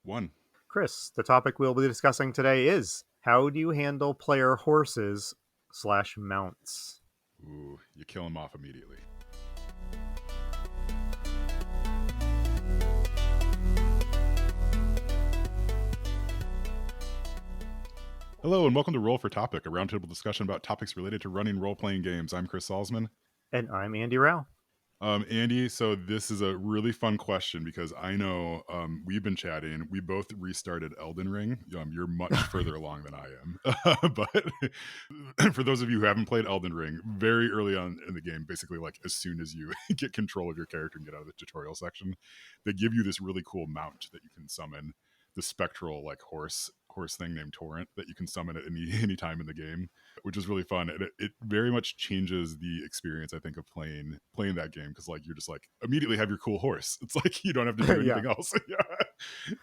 One. Chris, the topic we'll be discussing today is how do you handle player horses slash mounts? Ooh, you kill him off immediately. Hello, and welcome to Roll for Topic, a roundtable discussion about topics related to running role-playing games. I'm Chris Salzman. And I'm Andy Rao. Andy, so this is a really fun question because I know we've been chatting. We both restarted Elden Ring. You're much further along than I am. But for those of you who haven't played Elden Ring, very early on in the game, basically like as soon as you get control of your character and get out of the tutorial section, they give you this really cool mount that you can summon, the spectral like horse thing named Torrent that you can summon at any time in the game, which is really fun. And it very much changes the experience, I think, of playing that game, because like you're just like immediately have your cool horse. It's like you don't have to do anything else.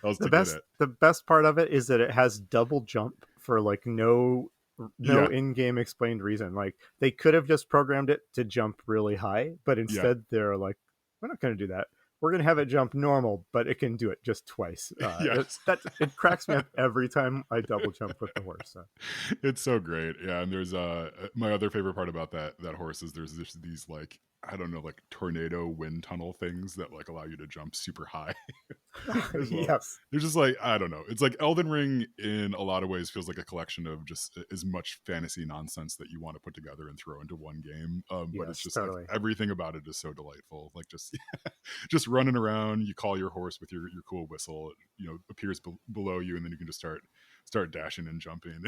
Else to get it. The best part of it is that it has double jump for like no in-game explained reason. Like they could have just programmed it to jump really high, but instead they're like, we're not going to do that. We're going to have it jump normal, but it can do it just twice. It cracks me up every time I double jump with the horse. So. It's so great. Yeah. And there's my other favorite part about that horse is there's these like, I don't know, like tornado wind tunnel things that like allow you to jump super high. Well. Yes. They're just like, I don't know. It's like Elden Ring in a lot of ways feels like a collection of just as much fantasy nonsense that you want to put together and throw into one game. But it's just totally. like everything about it is so delightful. Like just running around, you call your horse with your cool whistle, it appears below you, and then you can just start dashing and jumping.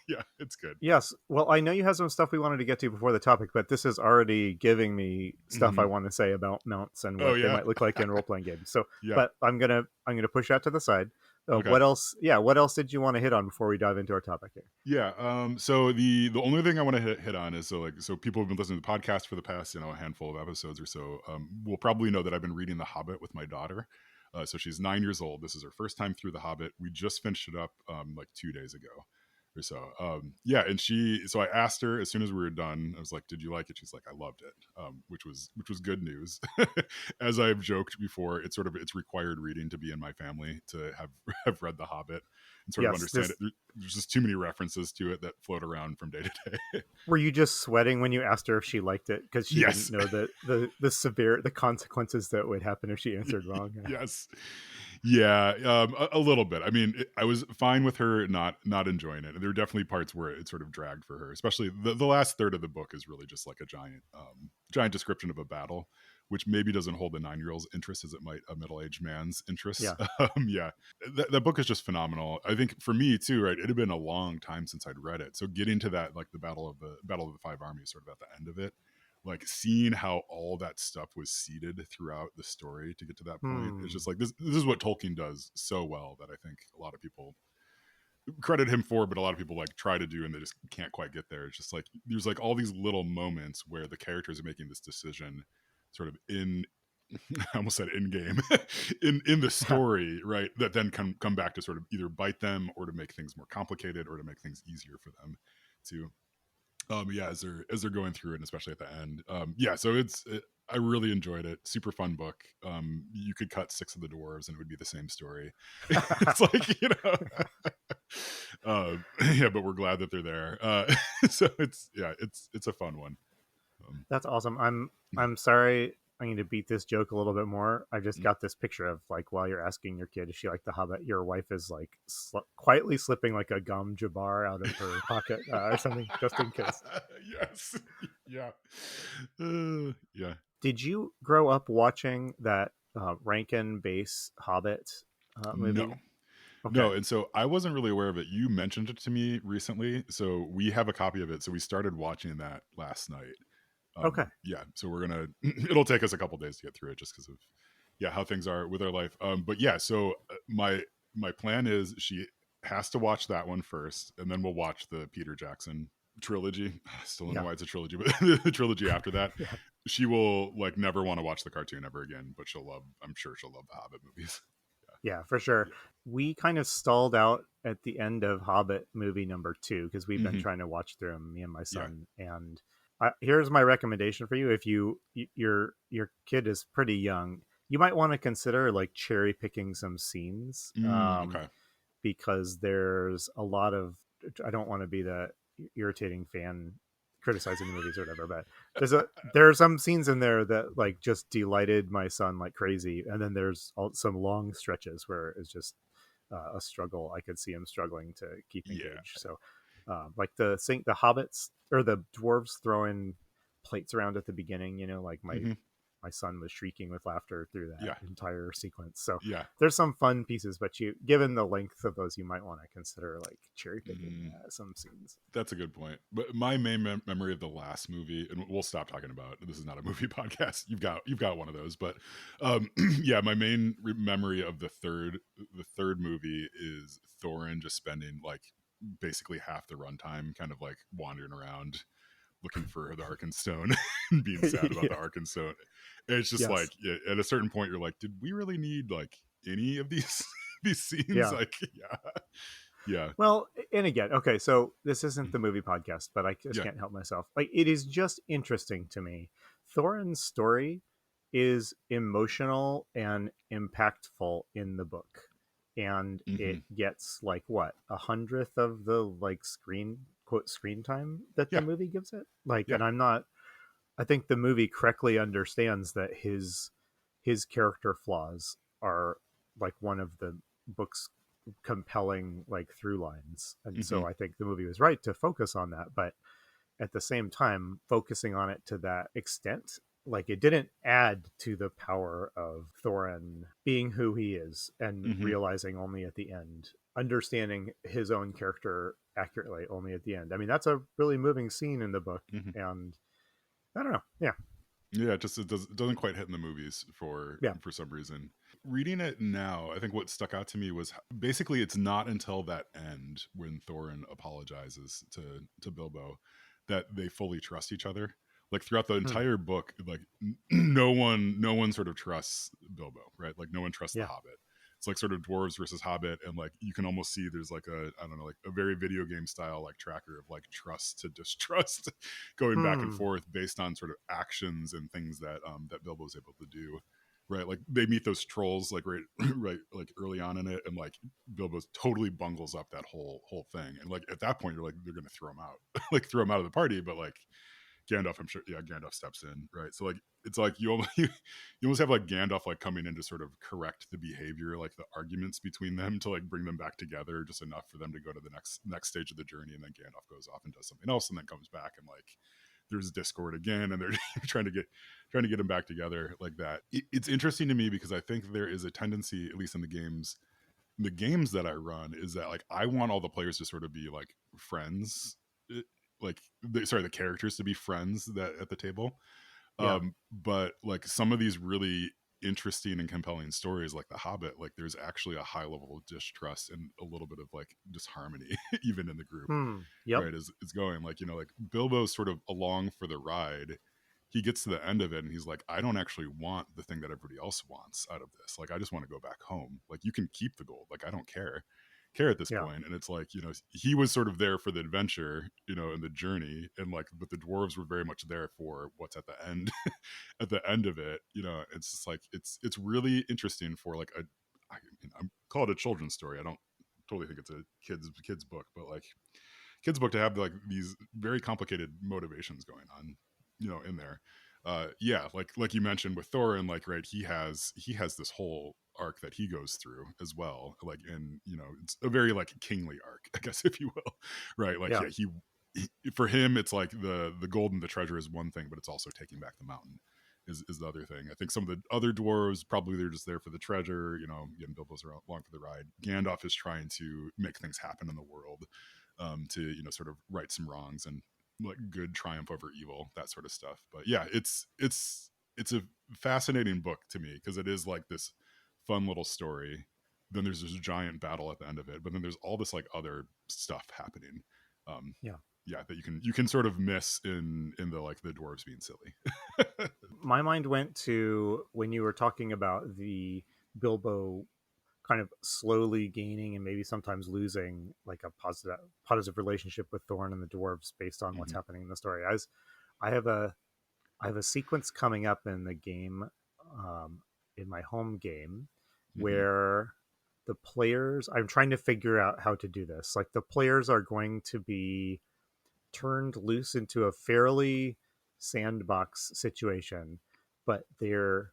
Yeah, it's good. Yes. Well, I know you have some stuff we wanted to get to before the topic, but this is already giving me stuff I want to say about mounts and what they might look like in role-playing games. So, but I'm gonna push that to the side. Okay. What else? Yeah. What else did you want to hit on before we dive into our topic here? Yeah. So the only thing I want to hit on is so people have been listening to the podcast for the past a handful of episodes or so. Will probably know that I've been reading The Hobbit with my daughter. So she's 9 years old. This is her first time through The Hobbit. We just finished it up like 2 days ago or so. So I asked her as soon as we were done, I was like, did you like it? She's like, I loved it. Which was good news. As I've joked before, it's required reading to be in my family, to have read The Hobbit and sort of understand it. There's just too many references to it that float around from day to day. Were you just sweating when you asked her if she liked it because she didn't know the consequences that would happen if she answered wrong? Yes. Yeah, a little bit. I mean, I was fine with her not enjoying it. There were definitely parts where it sort of dragged for her, especially the last third of the book is really just like a giant description of a battle, which maybe doesn't hold a 9-year-old's interest as it might a middle-aged man's interest. That book is just phenomenal. I think for me too, right? It had been a long time since I'd read it, so getting to that, like the Battle of the Five Armies, sort of at the end of it, like seeing how all that stuff was seeded throughout the story to get to that point. It's just like this is what Tolkien does so well that I think a lot of people credit him for, but a lot of people like try to do and they just can't quite get there. It's just like there's like all these little moments where the characters are making this decision sort of in I almost said in game in the story, right, that then come back to sort of either bite them or to make things more complicated or to make things easier for them to as they're going through it, and especially at the end. So I really enjoyed it. Super fun book. You could cut 6 of the dwarves and it would be the same story. It's like, but we're glad that they're there. So it's a fun one. That's awesome. I'm sorry. I need to beat this joke a little bit more. I just got this picture of like while you're asking your kid, is she like The Hobbit? Your wife is like quietly slipping like a gum Jabbar out of her pocket or something, just in case. Yes. Yeah. Yeah. Did you grow up watching that Rankin Bass Hobbit movie? No. Okay. No, and so I wasn't really aware of it. You mentioned it to me recently, so we have a copy of it. So we started watching that last night. Okay. Yeah, so we're gonna. It'll take us a couple days to get through it, just because of how things are with our life. But yeah, so my plan is she has to watch that one first, and then we'll watch the Peter Jackson trilogy. I still don't know why it's a trilogy, but the trilogy after that, she will like never want to watch the cartoon ever again. But I'm sure she'll love the Hobbit movies. Yeah, for sure. We kind of stalled out at the end of Hobbit movie number 2 because we've been trying to watch through them, me and my son, and here's my recommendation for you. If your kid is pretty young, you might want to consider like cherry picking some scenes, Okay. because there's a lot of, I don't want to be the irritating fan criticizing the movies or whatever, but there are some scenes in there that like just delighted my son like crazy, and then there's some long stretches where it's just a struggle. I could see him struggling to keep Yeah. engaged. So like the hobbits or the dwarves throwing plates around at the beginning, like Hmm. my son was shrieking with laughter through that Yeah. entire sequence. So Yeah. there's some fun pieces, but given the length of those, you might want to consider like cherry picking Mm, some scenes. that's a good point. But my main memory of the last movie, and we'll stop talking about this is not a movie podcast. You've got one of those, but yeah, my main memory of the third movie is Thorin just spending like basically half the runtime kind of like wandering around looking for the Arkenstone and being sad about Yeah. the Arkenstone. It's just Yes. like at a certain point, you're like, did we really need like any of these these scenes? Yeah. Like, yeah, yeah, Well, and again, okay, so this isn't the movie podcast, but I just yeah. can't help myself. Like, it is just interesting to me. Thorin's story is emotional and impactful in the book, and it Hmm. gets like what, 100th of the like screen time that the Yeah, movie gives it. Like, yeah. and I'm not. I think the movie correctly understands that his character flaws are like one of the book's compelling like through lines, and Hmm. so I think the movie was right to focus on that. But at the same time, focusing on it to that extent, like it didn't add to the power of Thorin being who he is and Hmm. realizing only at the end, understanding his own character accurately only at the end. I mean, that's a really moving scene in the book, Hmm. and I don't know. Yeah, Yeah, it doesn't quite hit in the movies yeah, for some reason. Reading it now, I think what stuck out to me was basically it's not until that end when Thorin apologizes to Bilbo that they fully trust each other. Like throughout the hmm. entire book, like no one sort of trusts Bilbo, right? Like no one trusts the Yeah, Hobbit. It's like sort of dwarves versus Hobbit, and like you can almost see there's like a I don't know like a very video game style like tracker of like trust to distrust going back and hmm. forth based on sort of actions and things that Bilbo's able to do. Right, like they meet those trolls like right, right, like early on in it, and like Bilbo totally bungles up that whole thing, and like at that point you're like they're gonna throw him out, like throw him out of the party, but like Gandalf, I'm sure, yeah, Gandalf steps in, right? So like it's like you almost have like Gandalf like coming in to sort of correct the behavior, like the arguments between them to like bring them back together, just enough for them to go to the next stage of the journey, and then Gandalf goes off and does something else, and then comes back and like there's discord again, and they're trying to get them back together like that. It's interesting to me because I think there is a tendency, at least in the games that I run, is that like I want all the players to sort of be like friends, like the characters to be friends that at the table. Yeah, But like some of these really interesting and compelling stories like The Hobbit, like there's actually a high level of distrust and a little bit of like disharmony even in the group, hmm. Yep, right? Is going like like Bilbo's sort of along for the ride. He gets to the end of it and he's like, I don't actually want the thing that everybody else wants out of this. Like I just want to go back home. Like you can keep the gold. Like I don't care at this yeah, point. And it's like he was sort of there for the adventure, and the journey, and like but the dwarves were very much there for what's at the end at the end of it. It's just like it's really interesting for like I'm call it a children's story. I don't totally think it's a kids book, but like kids book to have like these very complicated motivations going on, in there. Yeah, like you mentioned with Thorin, like right, he has this whole arc that he goes through as well, like, and it's a very like kingly arc, I guess, if you will, right? Like yeah, yeah, for him it's like the gold and the treasure is one thing, but it's also taking back the mountain is the other thing. I think some of the other dwarves probably they're just there for the treasure, getting Bilbo's along for the ride. Gandalf is trying to make things happen in the world, to sort of right some wrongs and like good triumph over evil, that sort of stuff. But yeah, it's a fascinating book to me because it is like this fun little story. Then there's this giant battle at the end of it, but then there's all this like other stuff happening. Um, yeah. yeah, that you can sort of miss in the like the dwarves being silly. My mind went to when you were talking about the Bilbo kind of slowly gaining and maybe sometimes losing like a positive relationship with Thorn and the dwarves based on what's Hmm. happening in the story. As I have a sequence coming up in the game, um, in my home game Mm-hmm. where the players, I'm trying to figure out how to do this. Like the players are going to be turned loose into a fairly sandbox situation, but their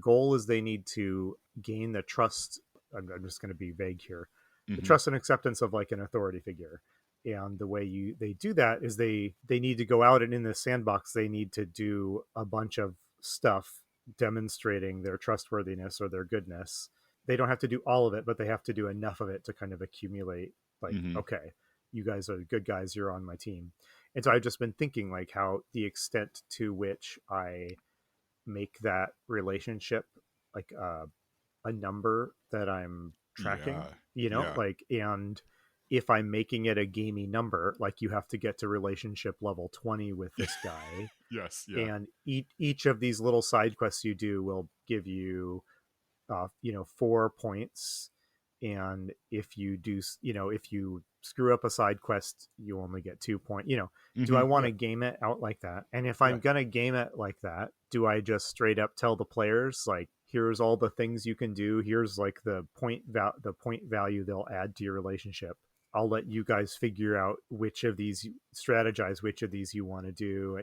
goal is they need to gain the trust. I'm just going to be vague here. The Mm-hmm. trust and acceptance of like an authority figure. And the way they do that is they need to go out, and in the sandbox they need to do a bunch of stuff demonstrating their trustworthiness or their goodness. They don't have to do all of it, but they have to do enough of it to kind of accumulate, like, Mm-hmm. okay, you guys are good guys, you're on my team. And so I've just been thinking like how the extent to which I make that relationship like a number that I'm tracking, Yeah. you know, Yeah. like, and if I'm making it a gamey number, like you have to get to relationship level 20 with this guy, Yes. Yeah. and each of these little side quests you do will give you, 4 points. And if you do, if you screw up a side quest, you only get 2 points. Do Mm-hmm. I want Yeah. to game it out like that? And if I'm Yeah. gonna game it like that, do I just straight up tell the players like, here's all the things you can do, here's like the point value they'll add to your relationship, I'll let you guys figure out which of these strategize, which of these you want to do.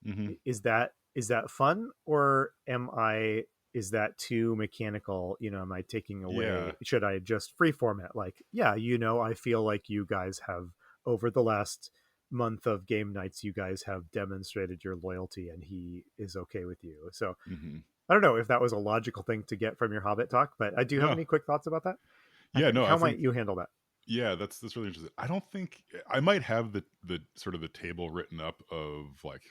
Mm-hmm. Is that fun, or is that too mechanical? Am I taking Yeah. away, should I just freeform it? Like, yeah, I feel like you guys have, over the last month of game nights, you guys have demonstrated your loyalty and he is okay with you. So Mm-hmm. I don't know if that was a logical thing to get from your Hobbit talk, but I do have No. any quick thoughts about that. Yeah. No. I How might think. you handle that? Yeah. That's really interesting. I don't think I might have the sort of the table written up of like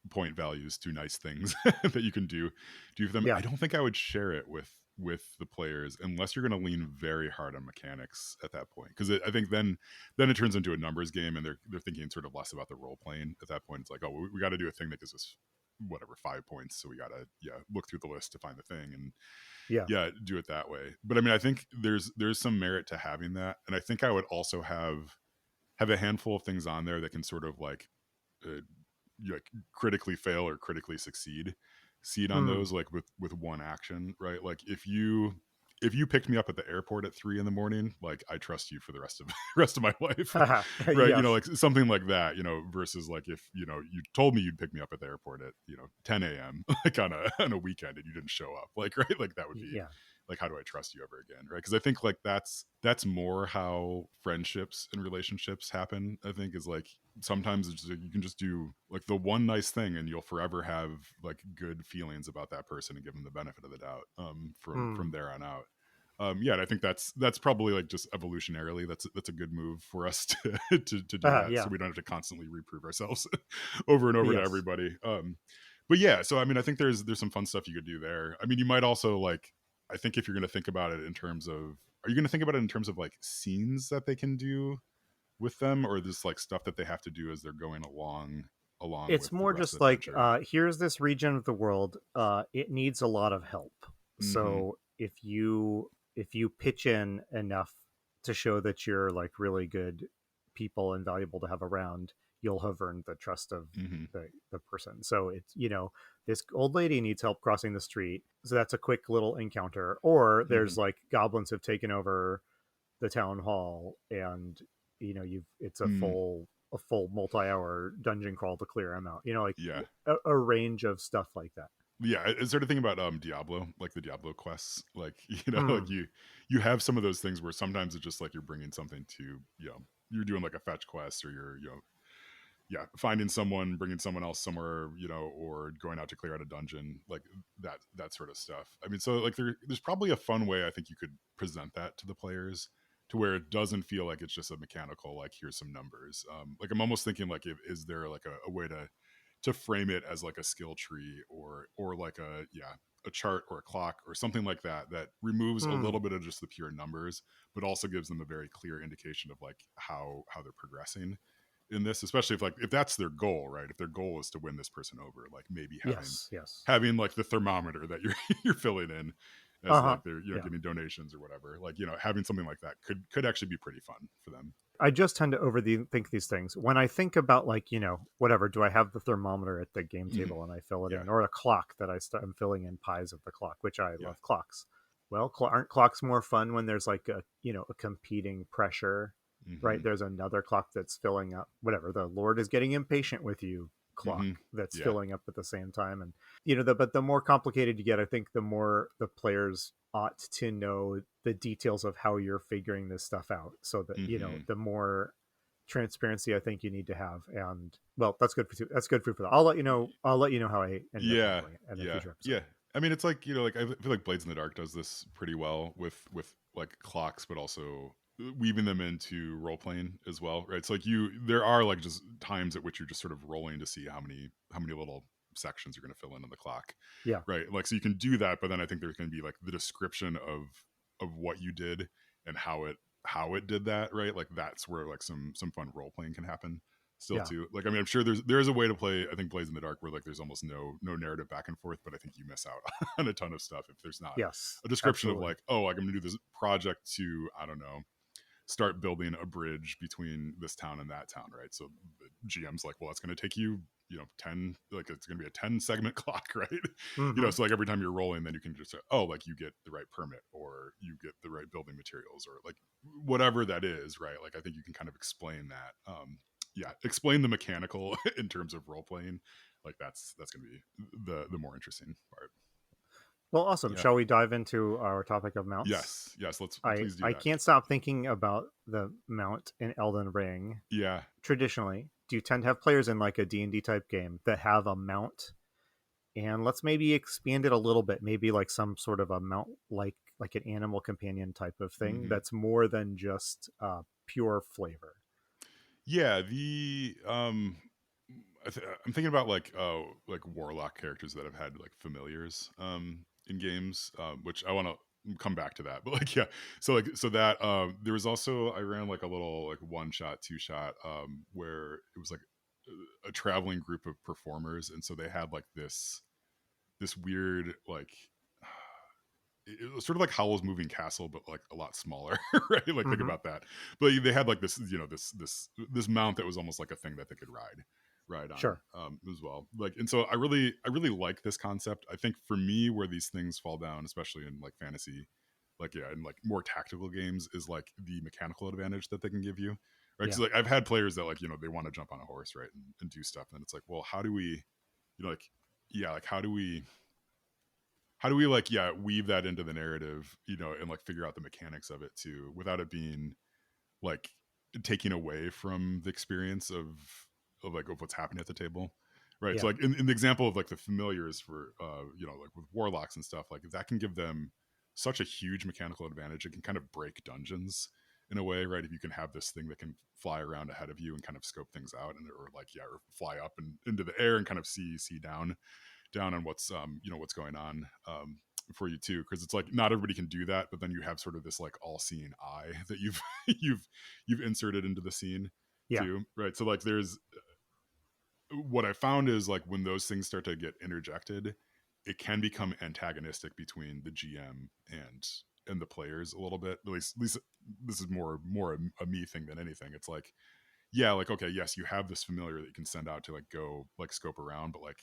point values to nice things that you can do for them. Yeah. I don't think I would share it with the players unless you're going to lean very hard on mechanics at that point, because I think then it turns into a numbers game, and they're thinking sort of less about the role playing at that point. It's like, oh, we got to do a thing that gives us whatever 5 points, so we got to look through the list to find the thing, and Yeah. do it that way. But I mean, I think there's some merit to having that, and I think I would also have a handful of things on there that can sort of uh, like critically fail or critically succeed on Hmm. those, like with one action, right? Like if you picked me up at the airport at 3 in the morning, like I trust you for the rest of rest of my life, right? Yes. Like something like that, versus like if you told me you'd pick me up at the airport at 10 a.m. like on a weekend and you didn't show up, like right, like that would be Yeah. like, how do I trust you ever again, right? Because I think like that's more how friendships and relationships happen. I think is like sometimes it's just, like, you can just do like the one nice thing and you'll forever have like good feelings about that person and give them the benefit of the doubt from Hmm. there on out. Yeah, and I think that's probably like just evolutionarily that's a good move for us to do that, so Yeah. we don't have to constantly reprove ourselves over and over to Yes. everybody. But yeah, so I mean, I think there's some fun stuff you could do there. I mean, you might also like, I think if you're going to think about it in terms of, are you going to think about it in terms of like scenes that they can do with them, or this like stuff that they have to do as they're going along It's with the more rest of just the like, adventure? here's this region of the world, it needs a lot of help. Mm-hmm. So if you pitch in enough to show that you're like really good people and valuable to have around, you'll have earned the trust of Mm-hmm. the person. So it's, this old lady needs help crossing the street, so that's a quick little encounter. Or Mm-hmm. there's like goblins have taken over the town hall, and you've it's Mm, a full multi-hour dungeon crawl to clear them out, like yeah. a range of stuff like that. Yeah, I started thinking about Diablo, like the Diablo quests, like like Hmm. you have some of those things where sometimes it's just like you're bringing something to, you're doing like a fetch quest, or you're yeah, finding someone, bringing someone else somewhere, or going out to clear out a dungeon, like that sort of stuff. I mean, so like there's probably a fun way I think you could present that to the players, to where it doesn't feel like it's just a mechanical like here's some numbers. Like I'm almost thinking like, is there like a way to frame it as like a skill tree, or like a chart or a clock or something like that, that removes a Hmm. little bit of just the pure numbers, but also gives them a very clear indication of like how they're progressing in this, especially if that's their goal, right? If their goal is to win this person over, like maybe having Yes. Yes. having like the thermometer that you're you're filling in as Uh-huh. like they're Yeah. getting donations or whatever. Like having something like that could actually be pretty fun for them. I just tend to overthink these things. When I think about like, whatever, do I have the thermometer at the game Mhm. table and I fill it Yeah, in, or a clock that I'm filling in pies of the clock, which I yeah, love clocks. Well, aren't clocks more fun when there's like a competing pressure, right? hmm, There's another clock that's filling up, whatever. The Lord is getting impatient with you clock hmm, that's yeah, filling up at the same time. And but the more complicated you get, I think the more the players ought to know the details of how you're figuring this stuff out, so that hmm, the more transparency I think you need to have. And well, that's good food for that. I'll let you know how I ended up yeah, handling it in a yeah, future episode. yeah. I mean, it's like like I feel like Blades in the Dark does this pretty well with like clocks, but also weaving them into role playing as well, right? So like there are like just times at which you're just sort of rolling to see how many little sections you're going to fill in on the clock, Yeah. right? Like so you can do that, but then I think there's going to be like the description of what you did and how it did that, right? Like that's where like some fun role playing can happen still Yeah. too. Like I mean, I'm sure there's a way to play. I think Blaze in the Dark where like there's almost no narrative back and forth, but I think you miss out on a ton of stuff if there's not Yes. a description of Absolutely. like, oh, like I'm gonna do this project to I don't know start building a bridge between this town and that town, right? So the GM's like, well, it's going to take you, 10, like it's going to be a 10 segment clock, right? Mm-hmm. So like every time you're rolling, then you can just say, oh, like you get the right permit or you get the right building materials or like whatever that is, right? Like I think you can kind of explain that. Yeah, explain the mechanical in terms of role playing. Like that's going to be the more interesting part. Well, awesome. Yeah. Shall we dive into our topic of mounts? Yes. Yes. Let's I please do I that. can't stop thinking about the mount in Elden Ring. Yeah. Traditionally, do you tend to have players in like a D&D type game that have a mount? And let's maybe expand it a little bit, maybe like some sort of a mount, like an animal companion type of thing Hmm. that's more than just pure flavor. Yeah, I'm thinking about like warlock characters that have had like familiars in games, which I want to come back to that. But like yeah, so that there was also I ran like a little like one shot, two shot where it was like a traveling group of performers, and so they had like this weird like it was sort of like Howl's Moving Castle, but like a lot smaller, right? Like think Mm-hmm. about that. But they had like this, this mount that was almost like a thing that they could ride on Sure. as well. Like, and so I really like this concept. I think for me, where these things fall down, especially in like fantasy, like yeah, in like more tactical games, is like the mechanical advantage that they can give you, right? Because Yeah. like I've had players that like they want to jump on a horse, right, and do stuff, and it's like, well, how do we, like, yeah, like how do we like weave that into the narrative and like figure out the mechanics of it too without it being like taking away from the experience of what's happening at the table, right? So Yeah. like in the example of like the familiars for like with warlocks and stuff, like that can give them such a huge mechanical advantage. It can kind of break dungeons in a way, right? If you can have this thing that can fly around ahead of you and kind of scope things out, and or fly up and into the air and kind of see down on what's going on for you too, because it's like not everybody can do that, but then you have sort of this like all-seeing eye that you've you've inserted into the scene Yeah. too, right? So like there's what I found is like when those things start to get interjected, it can become antagonistic between the GM and the players a little bit. At least this is more a me thing than anything. It's like yeah, like okay, yes, you have this familiar that you can send out to like go like scope around, but like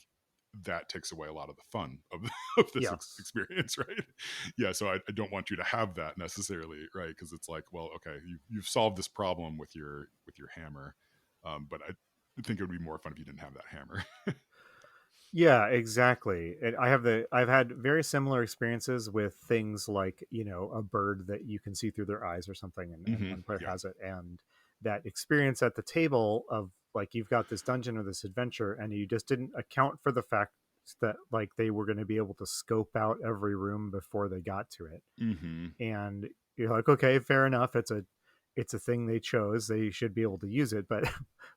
that takes away a lot of the fun of, of this Yes. experience, right? Yeah, so I don't want you to have that necessarily, right? Because it's like, well, okay, you've solved this problem with your hammer, but I think it would be more fun if you didn't have that hammer. Yeah, exactly. And I've had very similar experiences with things like, a bird that you can see through their eyes or something, and Hmm. one player Yeah. has it. And that experience at the table of like you've got this dungeon or this adventure and you just didn't account for the fact that like they were going to be able to scope out every room before they got to it. Hmm. And you're like, okay, fair enough. It's a thing they chose. They should be able to use it, but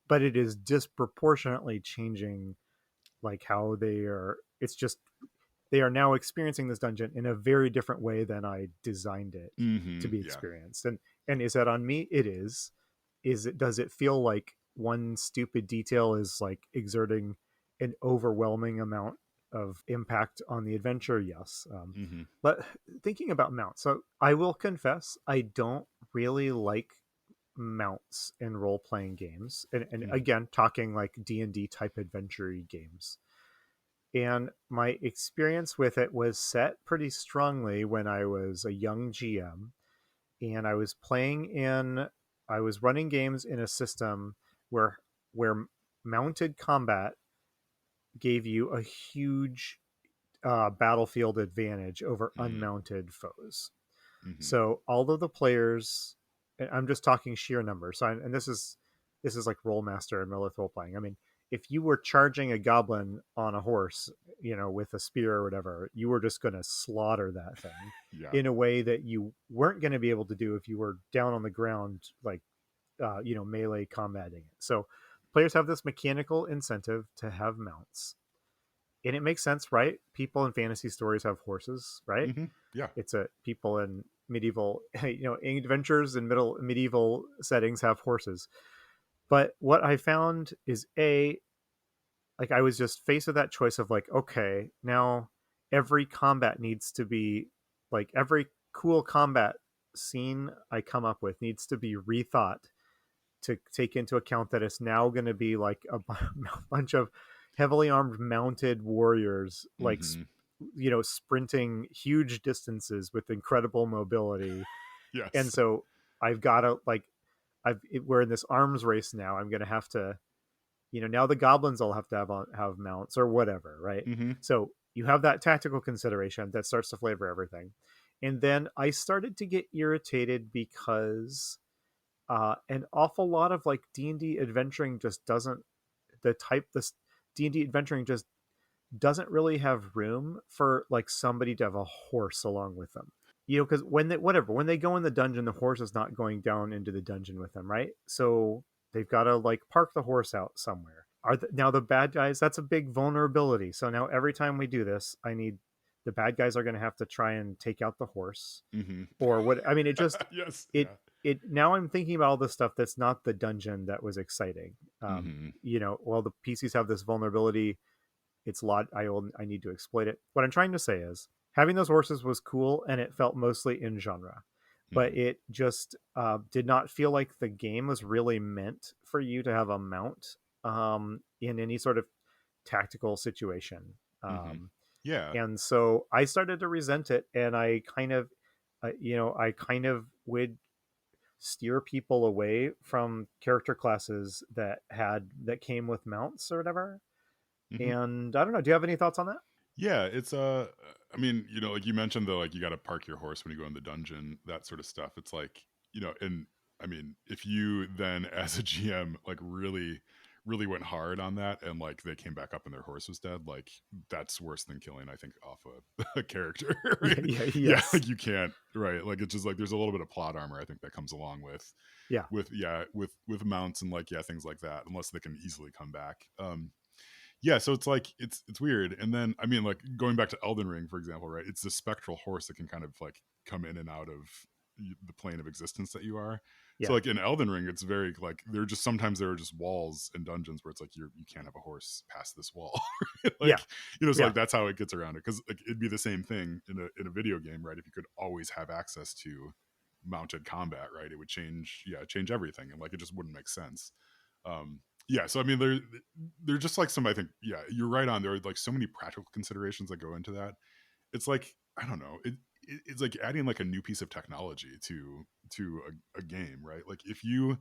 but it is disproportionately changing like how they are. It's just they are now experiencing this dungeon in a very different way than I designed it to Hmm. be Yeah. experienced. And is that on me? It is. Does it feel like one stupid detail is like exerting an overwhelming amount of impact on the adventure, yes. Mm-hmm. But thinking about mounts, so I will confess I don't really like mounts in role playing games, and Mm-hmm. again talking like D&D type adventure games. And my experience with it was set pretty strongly when I was a young GM, and I was running games in a system where mounted combat gave you a huge battlefield advantage over Mm-hmm. unmounted foes. Mm-hmm. So all of the players, and I'm just talking sheer numbers. So and this is like Rollmaster and Millith role playing. I mean, if you were charging a goblin on a horse, with a spear or whatever, you were just going to slaughter that thing Yeah. in a way that you weren't going to be able to do if you were down on the ground, like melee combating it. So players have this mechanical incentive to have mounts, and it makes sense, right? People in fantasy stories have horses, right? Mm-hmm. Yeah. It's a people in medieval, adventures in medieval settings have horses. But what I found is like I was just faced with that choice of like, okay, now every combat needs to be like every cool combat scene I come up with needs to be rethought to take into account that it's now going to be like a bunch of heavily armed mounted warriors, like Mm-hmm. sprinting huge distances with incredible mobility. And Yes. so I've got to like we're in this arms race now. I'm going to have to, now the goblins all have to have mounts or whatever, right? Mm-hmm. So you have that tactical consideration that starts to flavor everything. And then I started to get irritated because an awful lot of like D&D adventuring just doesn't this D&D adventuring just doesn't really have room for like somebody to have a horse along with them. Because when they go in the dungeon, the horse is not going down into the dungeon with them, right? So they've got to like park the horse out somewhere. Now the bad guys? That's a big vulnerability. So now every time we do this, the bad guys are going to have to try and take out the horse, Mm-hmm. or what? I mean, Yes. it Yeah. it now I'm thinking about all the stuff that's not the dungeon that was exciting. Mm-hmm. Well, the PCs have this vulnerability. I need to exploit it. What I'm trying to say is having those horses was cool and it felt mostly in genre, but Mm-hmm. it just did not feel like the game was really meant for you to have a mount in any sort of tactical situation. Mm-hmm. Um, Yeah. and so I started to resent it, and I kind of would steer people away from character classes that came with mounts or whatever. Mm-hmm. And I don't know. Do you have any thoughts on that? Yeah, it's I mean, like you mentioned the like you got to park your horse when you go in the dungeon, that sort of stuff. It's like, and I mean, if you then as a GM like really went hard on that and like they came back up and their horse was dead, like that's worse than killing, I think, off a character, Yeah, right? yeah, Yeah, yes, like you can't, right? Like it's just like there's a little bit of plot armor I think that comes along yeah, with mounts and like things like that unless they can easily come back. Yeah, so it's like it's weird. And then I mean, like going back to Elden Ring, for example, right? It's the spectral horse that can kind of like come in and out of the plane of existence that you are. So yeah, like in Elden Ring, it's very like sometimes there are just walls in dungeons where it's like you can't have a horse past this wall. yeah, Like, so yeah, like that's how it gets around it. Because like it'd be the same thing in a video game, right? If you could always have access to mounted combat, right? It would change everything. And like it just wouldn't make sense. Yeah, so I mean they're just like some, I think, yeah, you're right on. There are like so many practical considerations that go into that. It's like, I don't know, it's like adding like a new piece of technology to a game, right? Like if you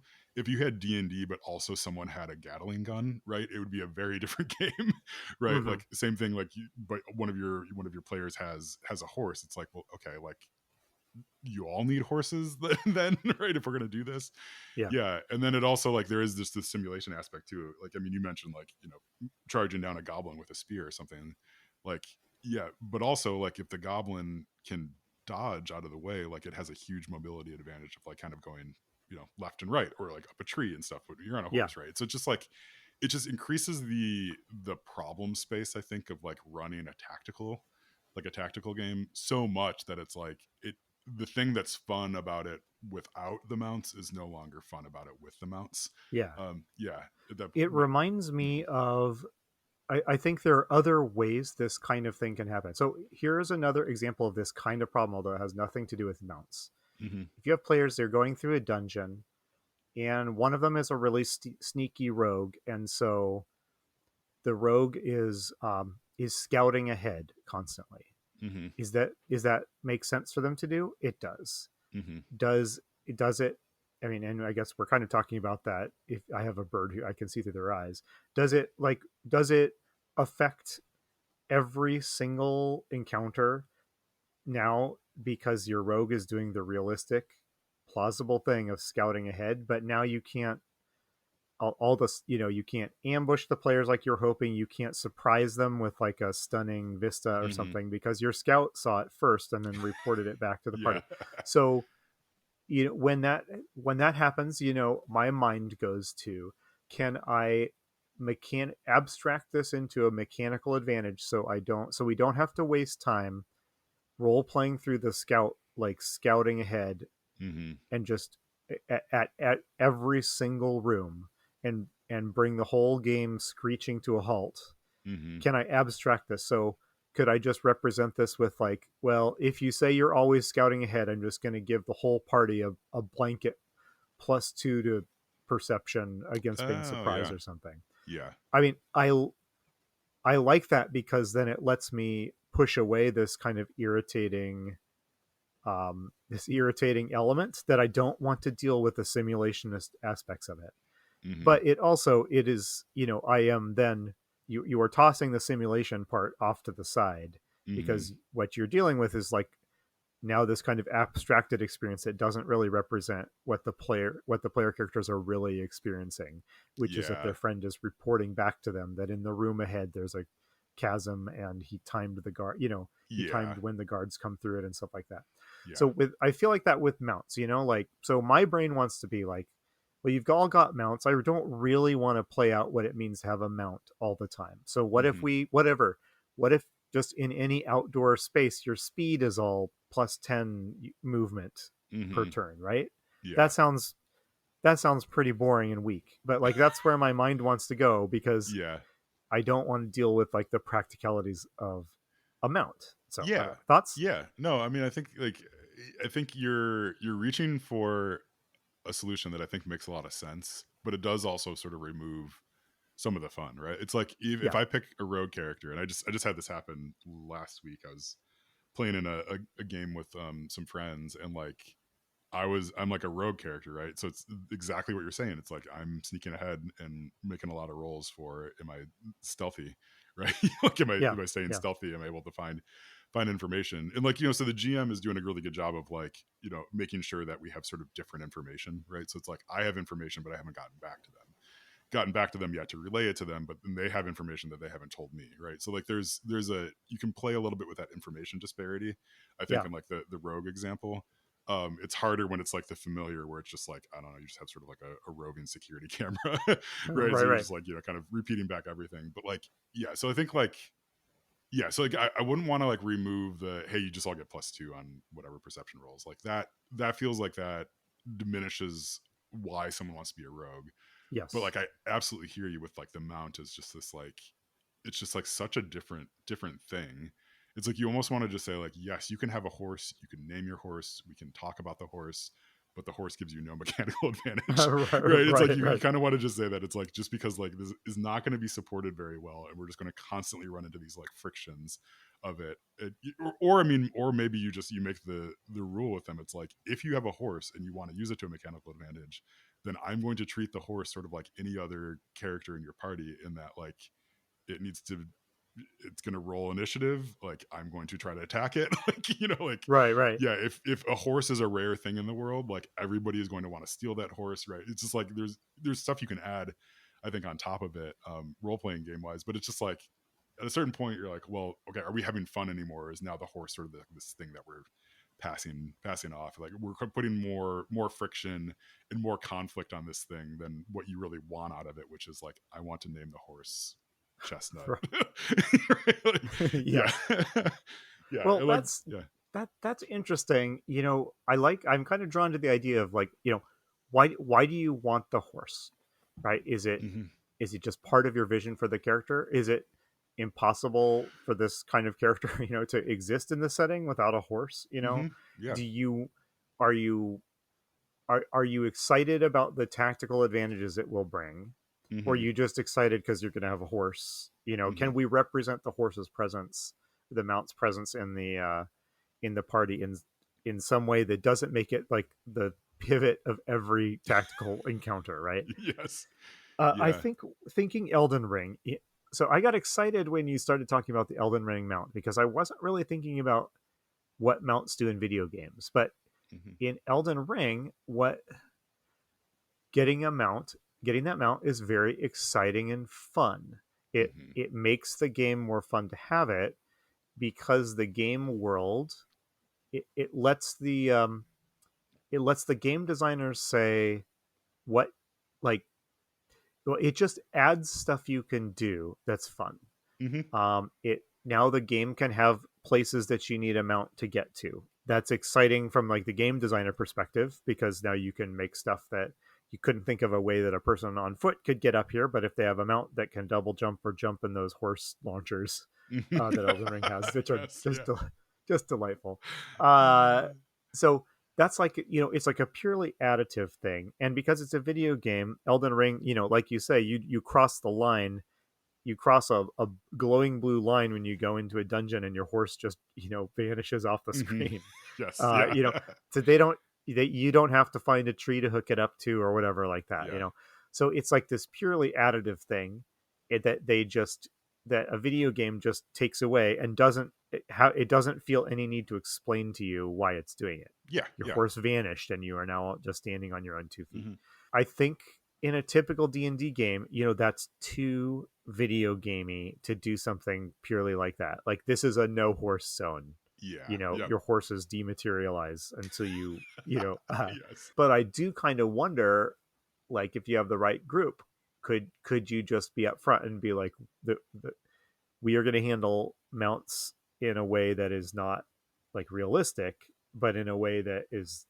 had D&D but also someone had a Gatling gun, right, it would be a very different game. Right? hmm Like same thing, like but one of your players has a horse. It's like, well, okay, like you all need horses then, right, if we're gonna do this. yeah, Yeah, and then it also like there is this simulation aspect too. Like I mean, you mentioned like charging down a goblin with a spear or something, like yeah, but also like if the goblin can dodge out of the way, like it has a huge mobility advantage of like kind of going left and right or like up a tree and stuff. But you're on a yeah, horse, right? So it's just like it just increases the problem space, I think, of like running a tactical game so much that it's like the thing that's fun about it without the mounts is no longer fun about it with the mounts. yeah. Yeah, that, It that reminds mhm. me of I think there are other ways this kind of thing can happen. So here's another example of this kind of problem, although it has nothing to do with mounts. Mm-hmm. If you have players, they're going through a dungeon, and one of them is a really sneaky rogue, and so the rogue is scouting ahead constantly. Mm-hmm. Is that make sense for them to do? It does. Mm-hmm. Does it? I mean, and I guess we're kind of talking about that. If I have a bird who I can see through their eyes, does it affect every single encounter now because your rogue is doing the realistic, plausible thing of scouting ahead, but now you can't all this, you can't ambush the players like you're hoping, you can't surprise them with like a stunning vista or Mm-hmm. something because your scout saw it first and then reported it back to the Yeah. party. So when that happens, my mind goes to, can I abstract this into a mechanical advantage so we don't have to waste time role playing through the scout, like scouting ahead, Mm-hmm. and just at every single room and bring the whole game screeching to a halt. Mm-hmm. Can I abstract this? So could I just represent this with like, well, if you say you're always scouting ahead, I'm just going to give the whole party a blanket +2 to perception against being Oh surprised yeah. or something. Yeah. I mean, I like that because then it lets me push away this irritating element that I don't want to deal with the simulationist aspects of it. Mm-hmm. But it is, I am then, you are tossing the simulation part off to the side Mm-hmm. because what you're dealing with is like now this kind of abstracted experience that doesn't really represent what the player characters are really experiencing, which is that Yeah. their friend is reporting back to them that in the room ahead there's a chasm and he timed the guard, he Yeah. timed when the guards come through it and stuff like that. So Yeah. I feel like that with mounts, like, so my brain wants to be like, well, you've all got mounts. I don't really want to play out what it means to have a mount all the time. So what if Mm-hmm. what if just in any outdoor space your speed is all +10 movement per Mm-hmm. turn, right? Yeah. That sounds pretty boring and weak, but like that's where my mind wants to go because Yeah. I don't want to deal with like the practicalities of a mount. So Yeah. thoughts? Yeah. No, I mean, I think you're reaching for a solution that I think makes a lot of sense, but it does also sort of remove some of the fun, right? It's like if Yeah. I pick a rogue character, and I just had this happen last week. I was playing in a game with some friends, and like I'm like a rogue character, right? So it's exactly what you're saying. It's like I'm sneaking ahead and making a lot of rolls for, am I stealthy, right? Like Yeah. am I staying Yeah. stealthy? Am I able to find information? And like, so the GM is doing a really good job of like, making sure that we have sort of different information, right? So it's like I have information, but I haven't gotten back to them yet to relay it to them, but then they have information that they haven't told me, right? So like there's a, you can play a little bit with that information disparity. I think Yeah. in like the rogue example, it's harder when it's like the familiar, where it's just like, I don't know, you just have sort of like a roving security camera, right? So Right. you're Right. just like, kind of repeating back everything. But like, yeah, so I think like, yeah, so like I wouldn't want to like remove the, hey, you just all get +2 on whatever perception rolls. Like that feels like that diminishes why someone wants to be a rogue. But Yes. like I absolutely hear you with like the mount is just this like, it's just like such a different thing. It's like you almost want to just say like, yes, you can have a horse, you can name your horse, we can talk about the horse, but the horse gives you no mechanical advantage, right? It's like Right. you Right. kind of want to just say that it's like, just because like this is not going to be supported very well, and we're just going to constantly run into these like frictions of or I mean, or maybe you make the rule with them. It's like, if you have a horse and you want to use it to a mechanical advantage, then I'm going to treat the horse sort of like any other character in your party, in that like it needs to, it's going to roll initiative, like I'm going to try to attack it. Like, like, Right. Right. yeah, if a horse is a rare thing in the world, like everybody is going to want to steal that horse, right? It's just like there's stuff you can add, I think, on top of it, role playing game wise. But it's just like at a certain point you're like, well, okay, are we having fun anymore? Or is now the horse sort of this thing that we're passing off? Like we're putting more friction and more conflict on this thing than what you really want out of it, which is like, I want to name the horse Chestnut. Like, Yeah. yeah. Yeah, Well, like, yeah. that's interesting. I'm kind of drawn to the idea of like, why do you want the horse? Right? Is it Hmm. is it just part of your vision for the character? Is it impossible for this kind of character, to exist in the setting without a horse. Yeah. Do you are you are you excited about the tactical advantages it will bring, or are Hmm. you just excited because you're going to have a horse? Hmm. Can we represent the horse's presence, the mount's presence in the party in some way that doesn't make it like the pivot of every tactical encounter, right? Yes. I Yeah. think thinking Elden Ring. So I got excited when you started talking about the Elden Ring mount because I wasn't really thinking about what mounts do in video games, but Hmm. in Elden Ring, what getting a mount, getting that mount is very exciting and fun. Hmm. It makes the game more fun to have it because the game world it lets the game designers say what like well, it just adds stuff you can do that's fun. Hmm. It now the game can have places that you need a mount to get to. That's exciting from like the game designer perspective because now you can make stuff that you couldn't think of a way that a person on foot could get up here, but if they have a mount that can double jump or jump in those horse launchers that Elden Ring has, which are Yes. Yeah. just delightful. Uh, so that's like it's like a purely additive thing, and because it's a video game, Elden Ring, like you say, you cross the line, you cross a glowing blue line when you go into a dungeon and your horse just vanishes off the Hmm. screen. Yes. uh Yeah. you know so you don't have to find a tree to hook it up to or whatever like that. Yeah. So it's like this purely additive thing that they just that a video game just takes away and it doesn't feel any need to explain to you why it's doing it. Yeah. Your Yeah. horse vanished and you are now just standing on your own 2 feet. Hmm. I think in a typical D&D game, that's too video gamey to do something purely like that. Like this is a no horse zone. Yeah. Yep. Your horses dematerialize until Yes. but I do kind of wonder, like, if you have the right group, could you just be up front and be like, the we are going to handle mounts in a way that is not like realistic, but in a way that is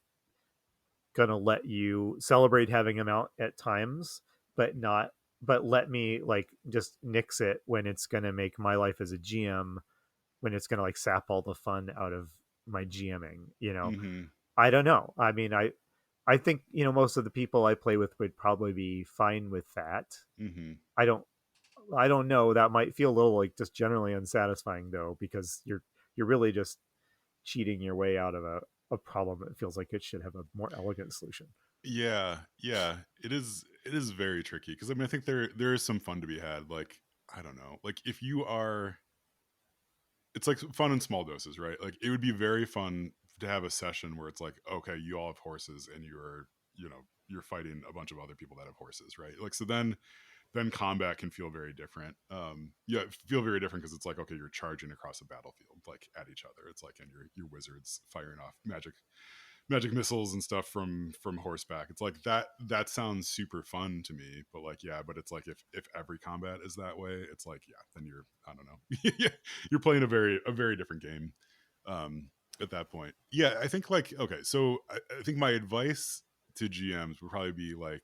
gonna let you celebrate having them out at times, but not but let me like just nix it when it's gonna make my life as a GM, when it's gonna like sap all the fun out of my GMing. Hmm. I don't know. I mean, I think most of the people I play with would probably be fine with that. Hmm. I don't I don't know. That might feel a little like just generally unsatisfying though, because you're really just cheating your way out of a problem that feels like it should have a more elegant solution. Yeah. Yeah. It is. It is very tricky because I mean I think there is some fun to be had. Like I don't know. Like if you are, it's like fun in small doses, right? Like it would be very fun to have a session where it's like, okay, you all have horses and you're fighting a bunch of other people that have horses, right? Like so then combat can feel very different. Yeah, feel very different because it's like, okay, you're charging across a battlefield like at each other. It's like, and your wizards firing off magic missiles and stuff from horseback. It's like that sounds super fun to me, but like yeah, but it's like if every combat is that way, it's like yeah, then you're, I don't know. Yeah, you're playing a very different game at that point. Yeah, I think like okay, so I think my advice to GMs would probably be like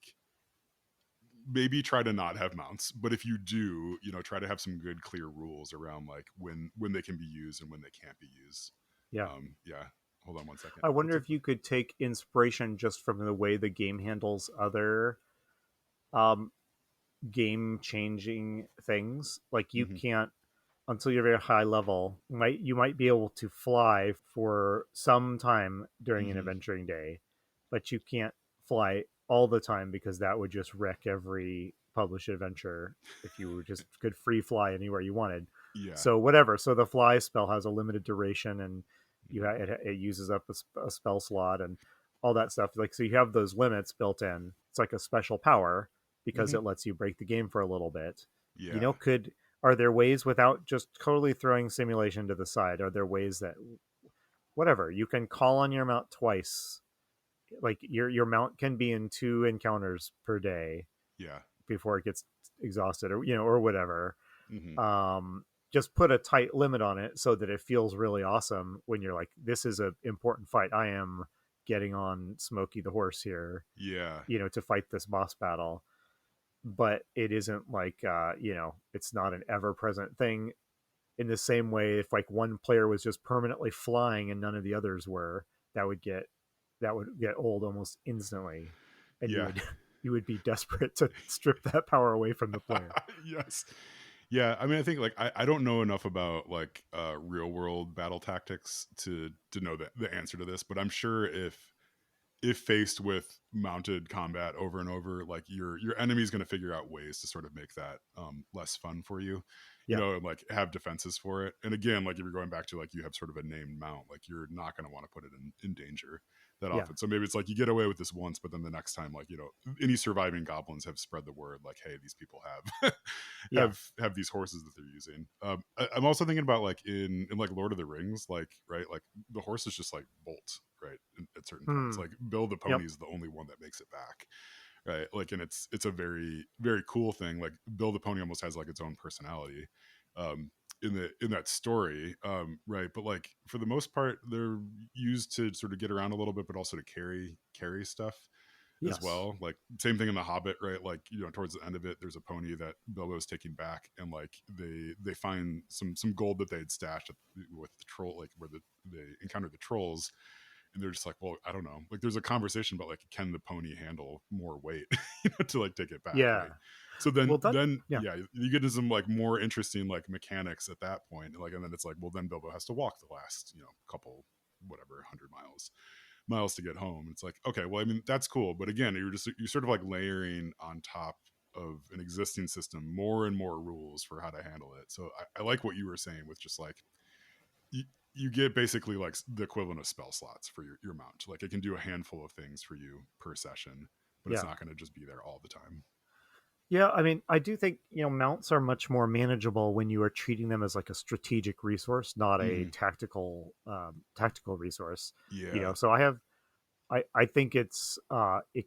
maybe try to not have mounts, but if you do, try to have some good clear rules around like when they can be used and when they can't be used. Yeah. Yeah, hold on one second. I What's wonder up? if you could take inspiration just from the way the game handles other um, game changing things. Like you Hmm. can't until you're very high level. You might be able to fly for some time during an Hmm. adventuring day, but you can't fly all the time because that would just wreck every published adventure if you were just could free fly anywhere you wanted. Yeah. So whatever. So the fly spell has a limited duration, and Hmm. it uses up a spell slot and all that stuff. Like so, you have those limits built in. It's like a special power because Hmm. it lets you break the game for a little bit. Yeah. Could Are there ways without just totally throwing simulation to the side? Are there ways that whatever you can call on your mount twice? Like your mount can be in 2 encounters per day Yeah. before it gets exhausted, or whatever. Hmm. Just put a tight limit on it so that it feels really awesome when you're like, this is an important fight. I am getting on Smokey the horse here, Yeah. to fight this boss battle. but it isn't like it's not an ever present thing in the same way. If like one player was just permanently flying and none of the others were, that would get old almost instantly, and you Yeah. would you would be desperate to strip that power away from the player. Yes. Yeah, I mean, I think like I don't know enough about like real world battle tactics to know the answer to this, but I'm sure if faced with mounted combat over and over, like your enemy's going to figure out ways to sort of make that less fun for you, Yeah, and like have defenses for it. And again, like if you're going back to like you have sort of a named mount, like you're not going to want to put it in danger that yeah, often. So maybe it's like you get away with this once, but then the next time, like any surviving goblins have spread the word, like hey, these people have yeah. have these horses that they're using. I'm also thinking about like in like Lord of the Rings, like right, like the horses just like bolt right at certain points. Hmm. Like Bill the Yep. pony is the only one that makes it back, right? Like, and it's a very very cool thing. Like Bill the pony almost has like its own personality. Um, in that story, right? But like for the most part, they're used to sort of get around a little bit, but also to carry stuff as Yes. well. Like same thing in the Hobbit, right? Like towards the end of it, there's a pony that Bilbo's taking back, and like they find some gold that they had stashed with the troll, like where they encountered the trolls, and they're just like, well, I don't know. Like there's a conversation about like can the pony handle more weight, to like take it back, Yeah. right? So Well, that then yeah. yeah, you get into some like more interesting like mechanics at that point, like, and then it's like, well, then Bilbo has to walk the last couple whatever 100 miles to get home. It's like, okay, well, I mean, that's cool. But again, you're sort of like layering on top of an existing system more and more rules for how to handle it. So I like what you were saying with just like, you, you get basically like the equivalent of spell slots for your mount. Like it can do a handful of things for you per session, but it's Yeah. not going to just be there all the time. Yeah, I mean, I do think, mounts are much more manageable when you are treating them as like a strategic resource, not a Mm-hmm. tactical resource. Yeah. So I think it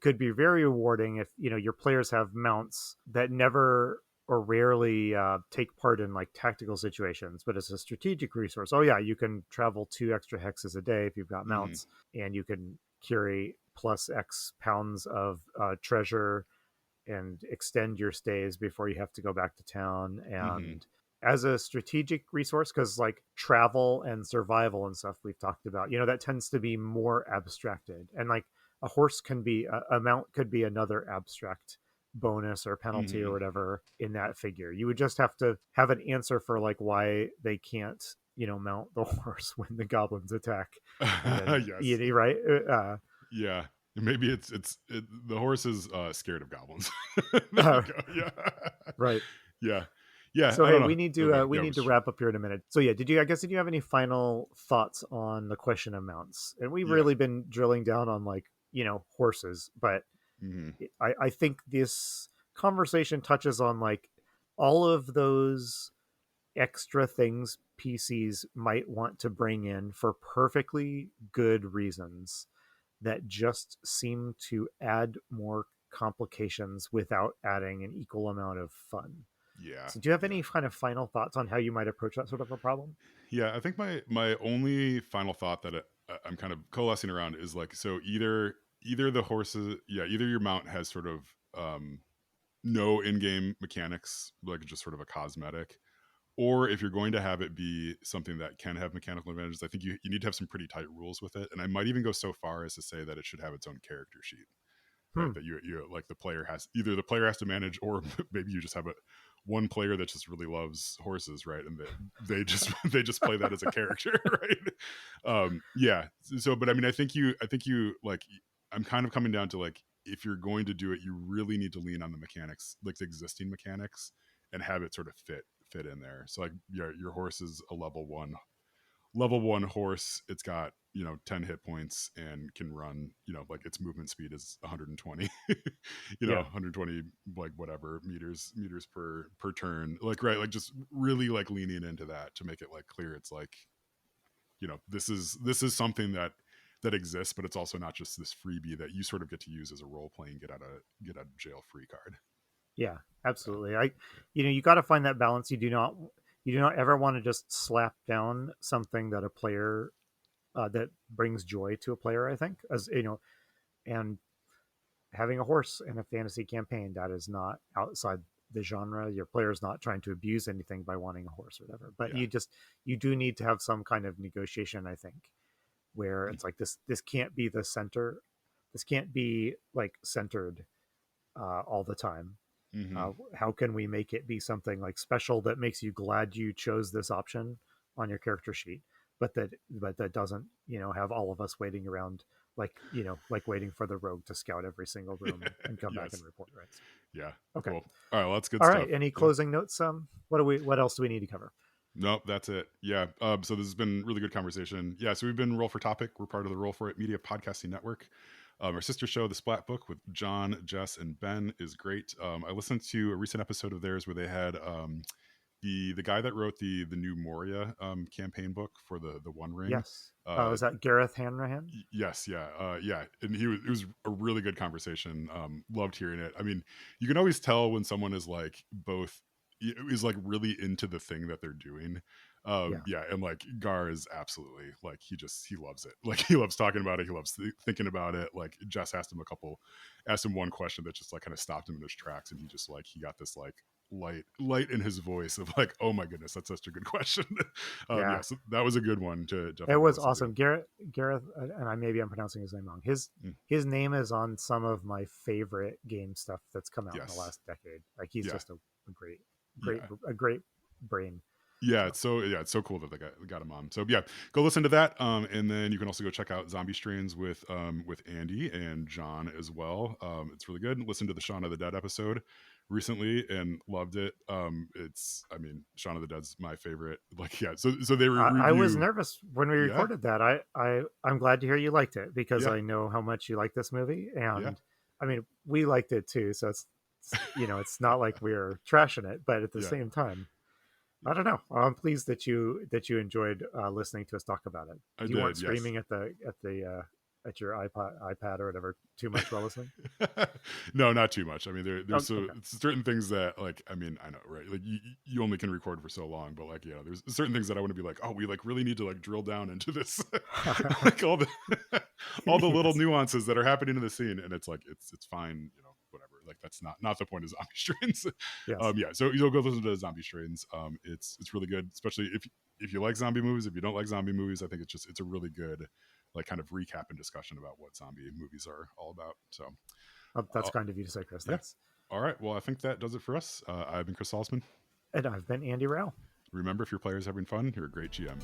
could be very rewarding if, your players have mounts that never or rarely take part in like tactical situations, but as a strategic resource. Oh yeah, you can travel 2 extra hexes a day if you've got Mm-hmm. mounts, and you can carry plus X pounds of treasure and extend your stays before you have to go back to town. Mm-hmm. And as a strategic resource, because like travel and survival and stuff we've talked about, that tends to be more abstracted. And like a horse can be a mount could be another abstract bonus or penalty or Mm-hmm. whatever in that figure. You would just have to have an answer for like why they can't mount the horse when the goblins attack, and then Yes. right. Yeah. Maybe the horse is scared of goblins. There you Uh, go. Yeah. right. Yeah. Yeah. So I don't hey, know. Okay. we Yeah, need to which wrap up here in a minute. So yeah, did you have any final thoughts on the question of mounts? And we've yeah. really been drilling down on like, horses, but Mm-hmm. I think this conversation touches on like all of those extra things PCs might want to bring in for perfectly good reasons that just seem to add more complications without adding an equal amount of fun. Yeah. So, do you have Yeah. any kind of final thoughts on how you might approach that sort of a problem? Yeah. I think my only final thought that I'm kind of coalescing around is like, so either the horses, yeah, either your mount has sort of no in-game mechanics, like just sort of a cosmetic, or if you're going to have it be something that can have mechanical advantages, I think you need to have some pretty tight rules with it. And I might even go so far as to say that it should have its own character sheet, Hmm. right? That you like the player has to manage, or maybe you just have one player that just really loves horses, right? And they just they just play that as a character, right? Yeah. So, but I mean, I think you like, I'm kind of coming down to like, if you're going to do it, you really need to lean on the mechanics, like the existing mechanics, and have it sort of fit in there. So like your horse is a level 1 horse. It's got 10 hit points and can run, like its movement speed is 120 Yeah. 120 like whatever meters per turn, like right, like just really like leaning into that to make it like clear. It's like, this is something that exists, but it's also not just this freebie that you sort of get to use as a role playing get out of jail free card. Yeah, absolutely. You got to find that balance. You do not ever want to just slap down something that a player that brings joy to a player. I think, as and having a horse in a fantasy campaign, that is not outside the genre. Your player's not trying to abuse anything by wanting a horse or whatever. But Yeah. you do need to have some kind of negotiation, I think, where it's like this can't be the center. This can't be like centered all the time. Mm-hmm. How can we make it be something like special that makes you glad you chose this option on your character sheet, but that doesn't have all of us waiting around like like waiting for the rogue to scout every single room and come back and Yes. report, right? Yeah. Okay. Cool. All right. Well, that's good All right. stuff. Any Yeah. closing notes? What else do we need to cover? Nope, that's it. Yeah. So this has been really good conversation. Yeah. So we've been Roll for Topic. We're part of the Roll for It Media Podcasting Network. Our sister show, The Splat Book, with John, Jess, and Ben, is great. I listened to a recent episode of theirs where they had the guy that wrote the new Moria campaign book for the One Ring. Yes. Is that Gareth Hanrahan? Yes, yeah, yeah, and it was a really good conversation. Loved hearing it. I mean, you can always tell when someone is like both is like really into the thing that they're doing. Yeah, and like Gar is absolutely like he loves it. Like he loves talking about it. He loves thinking about it. Like Jess asked him one question that just like kind of stopped him in his tracks, and he just like he got this like light in his voice of like, oh my goodness, that's such a good question. Yeah, so that was a good one to it was awesome. Gareth, and I'm pronouncing his name wrong. His name is on some of my favorite game stuff that's come out in the last decade. Like he's just a great brain. Yeah, it's so cool that they got him on. So yeah, go listen to that. And then you can also go check out Zombie Strains with Andy and John as well. It's really good. Listen to the Shaun of the Dead episode recently and loved it. Shaun of the Dead's my favorite. Like, yeah, so they review. I was nervous when we recorded that. I'm glad to hear you liked it because I know how much you like this movie, and I mean we liked it too. So it's it's not like we're trashing it, but at the same time, I don't know. I'm pleased that you enjoyed listening to us talk about it. You weren't screaming at your iPad or whatever too much while listening. No, not too much. I mean, there's certain things that like, I mean, I know, right? Like you only can record for so long, but like, there's certain things that I want to be like, oh, we like really need to like drill down into this, like all the little nuances that are happening in the scene, and it's like it's fine, whatever. Like that's not the point of Zombie Strains. So you'll go listen to Zombie Strains. It's really good, especially if you like zombie movies. If you don't like zombie movies, I think it's a really good like kind of recap and discussion about what zombie movies are all about. So that's kind of you to say, Chris. Thanks. All right. Well, I think that does it for us. I've been Chris Salzman. And I've been Andy Rao. Remember, if your player is having fun, you're a great GM.